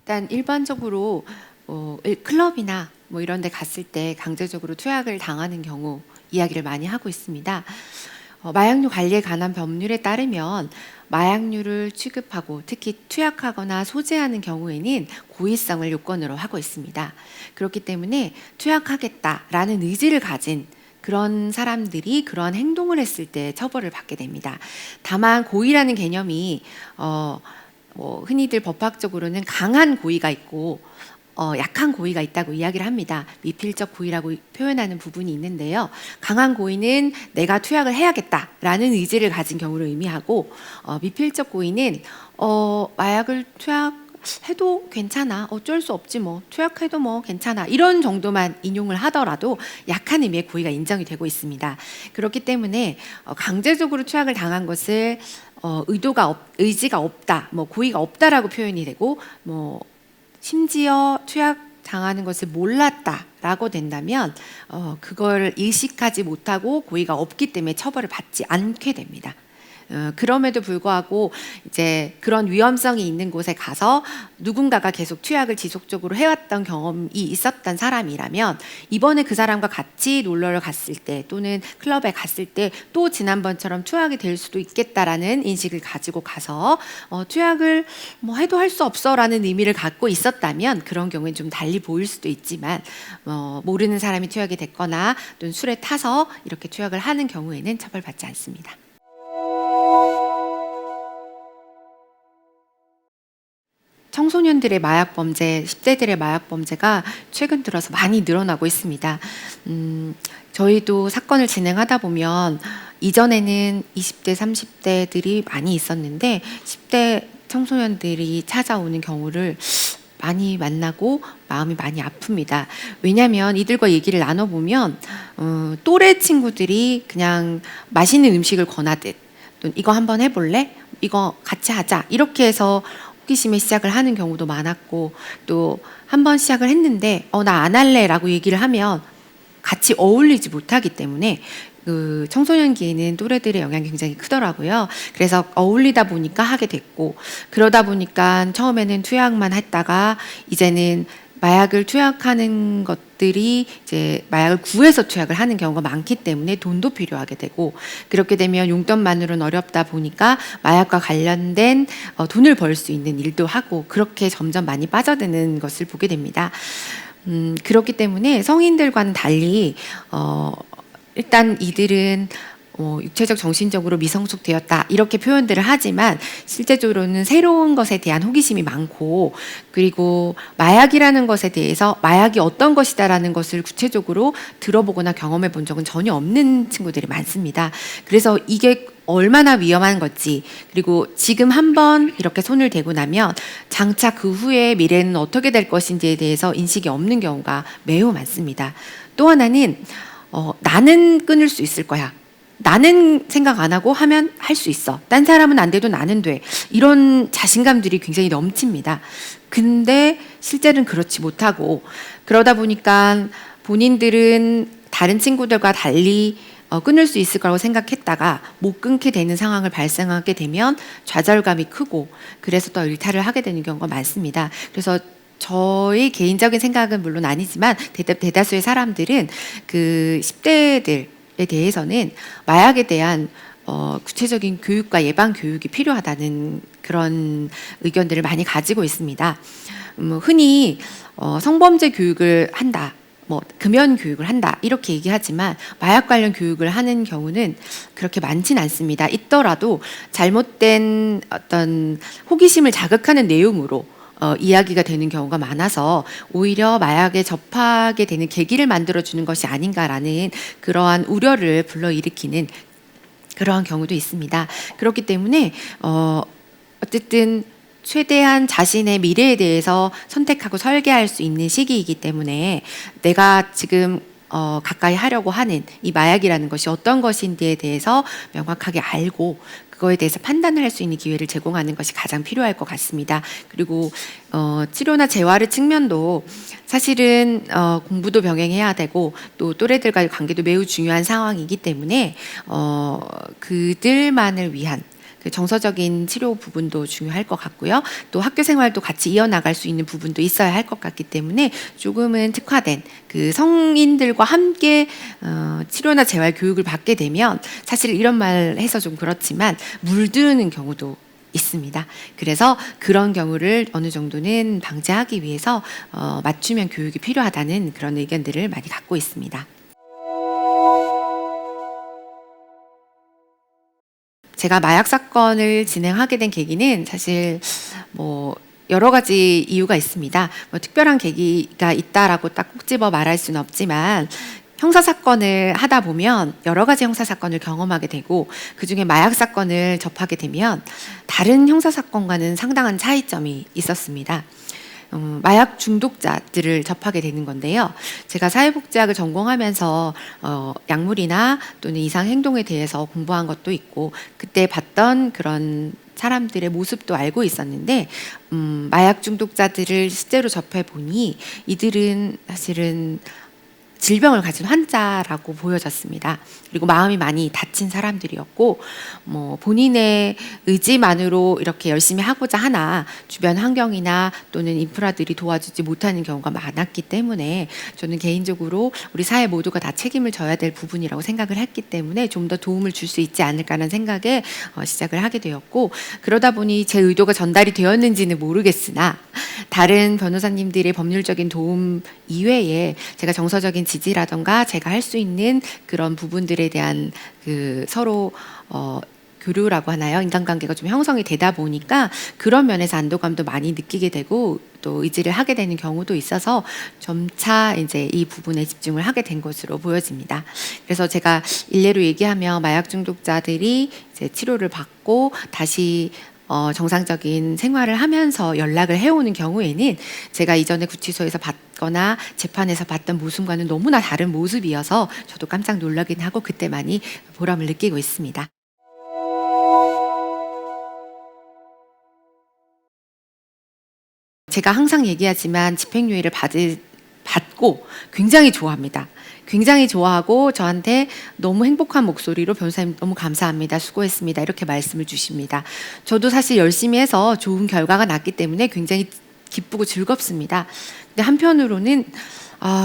일단 일반적으로 클럽이나 뭐 이런 데 갔을 때 강제적으로 투약을 당하는 경우 이야기를 많이 하고 있습니다. 마약류 관리에 관한 법률에 따르면 마약류를 취급하고 특히 투약하거나 소지하는 경우에는 고의성을 요건으로 하고 있습니다. 그렇기 때문에 투약하겠다라는 의지를 가진 그런 사람들이 그러한 행동을 했을 때 처벌을 받게 됩니다. 다만 고의라는 개념이 흔히들 법학적으로는 강한 고의가 있고 약한 고의가 있다고 이야기를 합니다. 미필적 고의라고 표현하는 부분이 있는데요. 강한 고의는 내가 투약을 해야겠다라는 의지를 가진 경우를 의미하고 미필적 고의는 마약을 투약해도 괜찮아, 어쩔 수 없지 뭐, 투약해도 뭐 괜찮아, 이런 정도만 인용을 하더라도 약한 의미의 고의가 인정이 되고 있습니다. 그렇기 때문에 강제적으로 투약을 당한 것을 의지가 없다, 뭐 고의가 없다라고 표현이 되고, 뭐 심지어 투약 당하는 것을 몰랐다라고 된다면 그걸 의식하지 못하고 고의가 없기 때문에 처벌을 받지 않게 됩니다. 그럼에도 불구하고 이제 그런 위험성이 있는 곳에 가서 누군가가 계속 투약을 지속적으로 해왔던 경험이 있었던 사람이라면 이번에 그 사람과 같이 놀러를 갔을 때 또는 클럽에 갔을 때 또 지난번처럼 투약이 될 수도 있겠다라는 인식을 가지고 가서 투약을 뭐 해도 할 수 없어라는 의미를 갖고 있었다면 그런 경우엔 좀 달리 보일 수도 있지만 모르는 사람이 투약이 됐거나 또는 술에 타서 이렇게 투약을 하는 경우에는 처벌받지 않습니다. 청소년들의 마약 범죄, 10대들의 마약 범죄가 최근 들어서 많이 늘어나고 있습니다. 저희도 사건을 진행하다 보면 이전에는 20대, 30대들이 많이 있었는데 10대 청소년들이 찾아오는 경우를 많이 만나고 마음이 많이 아픕니다. 왜냐하면 이들과 얘기를 나눠보면 또래 친구들이 그냥 맛있는 음식을 권하듯 또 이거 한번 해볼래? 이거 같이 하자. 이렇게 해서 호기심에 시작을 하는 경우도 많았고 또 한 번 시작을 했는데 나 안 할래 라고 얘기를 하면 같이 어울리지 못하기 때문에 그 청소년기에는 또래들의 영향이 굉장히 크더라고요. 그래서 어울리다 보니까 하게 됐고 그러다 보니까 처음에는 투약만 했다가 이제는 마약을 투약하는 것들이 이제 마약을 구해서 투약을 하는 경우가 많기 때문에 돈도 필요하게 되고 그렇게 되면 용돈만으로는 어렵다 보니까 마약과 관련된 돈을 벌 수 있는 일도 하고 그렇게 점점 많이 빠져드는 것을 보게 됩니다. 그렇기 때문에 성인들과는 달리 일단 이들은 육체적 정신적으로 미성숙되었다 이렇게 표현들을 하지만 실제적으로는 새로운 것에 대한 호기심이 많고 그리고 마약이라는 것에 대해서 마약이 어떤 것이다라는 것을 구체적으로 들어보거나 경험해 본 적은 전혀 없는 친구들이 많습니다. 그래서 이게 얼마나 위험한 건지 그리고 지금 한번 이렇게 손을 대고 나면 장차 그 후에 미래는 어떻게 될 것인지에 대해서 인식이 없는 경우가 매우 많습니다. 또 하나는 나는 끊을 수 있을 거야. 나는 생각 안 하고 하면 할 수 있어. 딴 사람은 안 돼도 나는 돼. 이런 자신감들이 굉장히 넘칩니다. 근데 실제는 그렇지 못하고 그러다 보니까 본인들은 다른 친구들과 달리 끊을 수 있을 거라고 생각했다가 못 끊게 되는 상황을 발생하게 되면 좌절감이 크고 그래서 또 일탈을 하게 되는 경우가 많습니다. 그래서 저의 개인적인 생각은 물론 아니지만 대다수의 사람들은 그 10대들에 대해서는 마약에 대한 구체적인 교육과 예방 교육이 필요하다는 그런 의견들을 많이 가지고 있습니다. 흔히 성범죄 교육을 한다. 뭐 금연 교육을 한다 이렇게 얘기하지만 마약 관련 교육을 하는 경우는 그렇게 많진 않습니다. 있더라도 잘못된 어떤 호기심을 자극하는 내용으로 이야기가 되는 경우가 많아서 오히려 마약에 접하게 되는 계기를 만들어주는 것이 아닌가라는 그러한 우려를 불러일으키는 그러한 경우도 있습니다. 그렇기 때문에 어쨌든 최대한 자신의 미래에 대해서 선택하고 설계할 수 있는 시기이기 때문에 내가 지금 가까이 하려고 하는 이 마약이라는 것이 어떤 것인지에 대해서 명확하게 알고 그거에 대해서 판단을 할 수 있는 기회를 제공하는 것이 가장 필요할 것 같습니다. 그리고 치료나 재활의 측면도 사실은 공부도 병행해야 되고 또 또래들과의 관계도 매우 중요한 상황이기 때문에 그들만을 위한 그 정서적인 치료 부분도 중요할 것 같고요. 또 학교 생활도 같이 이어나갈 수 있는 부분도 있어야 할 것 같기 때문에 조금은 특화된 그 성인들과 함께 치료나 재활 교육을 받게 되면 사실 이런 말 해서 좀 그렇지만 물드는 경우도 있습니다. 그래서 그런 경우를 어느 정도는 방지하기 위해서 맞춤형 교육이 필요하다는 그런 의견들을 많이 갖고 있습니다. 제가 마약 사건을 진행하게 된 계기는 사실 뭐 여러 가지 이유가 있습니다. 뭐 특별한 계기가 있다라고 딱 꼭 집어 말할 수는 없지만 형사 사건을 하다 보면 여러 가지 형사 사건을 경험하게 되고 그중에 마약 사건을 접하게 되면 다른 형사 사건과는 상당한 차이점이 있었습니다. 마약 중독자들을 접하게 되는 건데요. 제가 사회복지학을 전공하면서 약물이나 또는 이상 행동에 대해서 공부한 것도 있고 그때 봤던 그런 사람들의 모습도 알고 있었는데 마약 중독자들을 실제로 접해 보니 이들은 사실은 질병을 가진 환자라고 보여졌습니다. 그리고 마음이 많이 다친 사람들이었고 뭐 본인의 의지만으로 이렇게 열심히 하고자 하나 주변 환경이나 또는 인프라들이 도와주지 못하는 경우가 많았기 때문에 저는 개인적으로 우리 사회 모두가 다 책임을 져야 될 부분이라고 생각을 했기 때문에 좀 더 도움을 줄 수 있지 않을까라는 생각에 시작을 하게 되었고 그러다 보니 제 의도가 전달이 되었는지는 모르겠으나 다른 변호사님들의 법률적인 도움 이외에 제가 정서적인 지지라던가 제가 할 수 있는 그런 부분들에 대한 그 서로 교류라고 하나요? 인간관계가 좀 형성이 되다 보니까 그런 면에서 안도감도 많이 느끼게 되고 또 의지를 하게 되는 경우도 있어서 점차 이제 이 부분에 집중을 하게 된 것으로 보여집니다. 그래서 제가 일례로 얘기하면 마약 중독자들이 이제 치료를 받고 다시 정상적인 생활을 하면서 연락을 해오는 경우에는 제가 이전에 구치소에서 봤거나 재판에서 봤던 모습과는 너무나 다른 모습이어서 저도 깜짝 놀라긴 하고 그때 많이 보람을 느끼고 있습니다. 제가 항상 얘기하지만 집행유예를 받고 굉장히 좋아합니다. 굉장히 좋아하고 저한테 너무 행복한 목소리로 변호사님 너무 감사합니다. 수고했습니다. 이렇게 말씀을 주십니다. 저도 사실 열심히 해서 좋은 결과가 났기 때문에 굉장히 기쁘고 즐겁습니다. 근데 한편으로는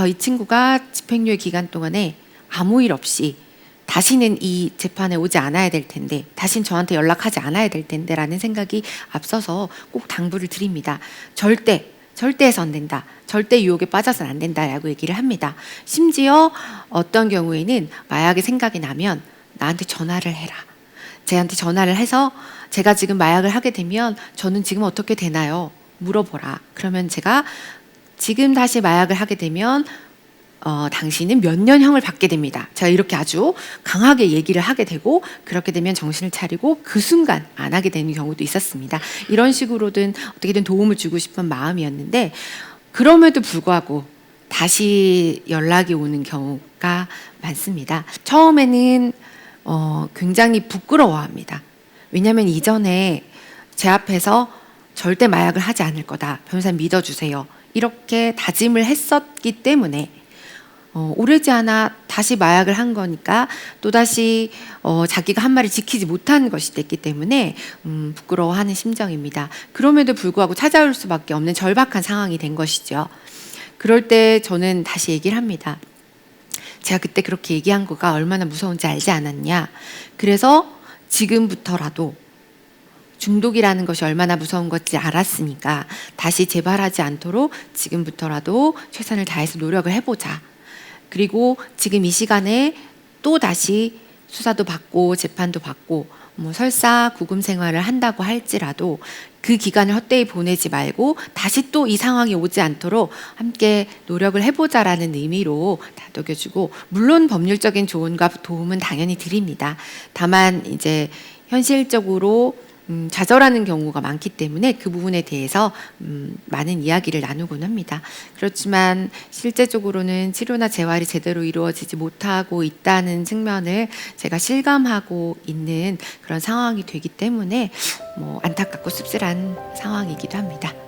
이 친구가 집행유예 기간 동안에 아무 일 없이 다시는 이 재판에 오지 않아야 될 텐데 다시는 저한테 연락하지 않아야 될 텐데 라는 생각이 앞서서 꼭 당부를 드립니다. 절대 해서 안 된다. 절대 유혹에 빠져서는 안 된다라고 얘기를 합니다. 심지어 어떤 경우에는 마약의 생각이 나면 나한테 전화를 해라. 쟤한테 전화를 해서 제가 지금 마약을 하게 되면 저는 지금 어떻게 되나요? 물어보라. 그러면 제가 지금 다시 마약을 하게 되면 당신은 몇 년형을 받게 됩니다. 제가 이렇게 아주 강하게 얘기를 하게 되고 그렇게 되면 정신을 차리고 그 순간 안 하게 되는 경우도 있었습니다. 이런 식으로든 어떻게든 도움을 주고 싶은 마음이었는데 그럼에도 불구하고 다시 연락이 오는 경우가 많습니다. 처음에는 굉장히 부끄러워합니다. 왜냐하면 이전에 제 앞에서 절대 마약을 하지 않을 거다. 변호사님 믿어주세요. 이렇게 다짐을 했었기 때문에 오래지 않아 다시 마약을 한 거니까 또다시 자기가 한 말을 지키지 못한 것이 됐기 때문에 부끄러워하는 심정입니다. 그럼에도 불구하고 찾아올 수밖에 없는 절박한 상황이 된 것이죠. 그럴 때 저는 다시 얘기를 합니다. 제가 그때 그렇게 얘기한 거가 얼마나 무서운지 알지 않았냐. 그래서 지금부터라도 중독이라는 것이 얼마나 무서운 건지 알았으니까 다시 재발하지 않도록 지금부터라도 최선을 다해서 노력을 해보자. 그리고 지금 이 시간에 또 다시 수사도 받고 재판도 받고 뭐 설사 구금 생활을 한다고 할지라도 그 기간을 헛되이 보내지 말고 다시 또 이 상황이 오지 않도록 함께 노력을 해보자라는 의미로 다독여주고 물론 법률적인 조언과 도움은 당연히 드립니다. 다만 이제 현실적으로 좌절하는 경우가 많기 때문에 그 부분에 대해서 많은 이야기를 나누곤 합니다. 그렇지만 실제적으로는 치료나 재활이 제대로 이루어지지 못하고 있다는 측면을 제가 실감하고 있는 그런 상황이 되기 때문에 안타깝고 씁쓸한 상황이기도 합니다.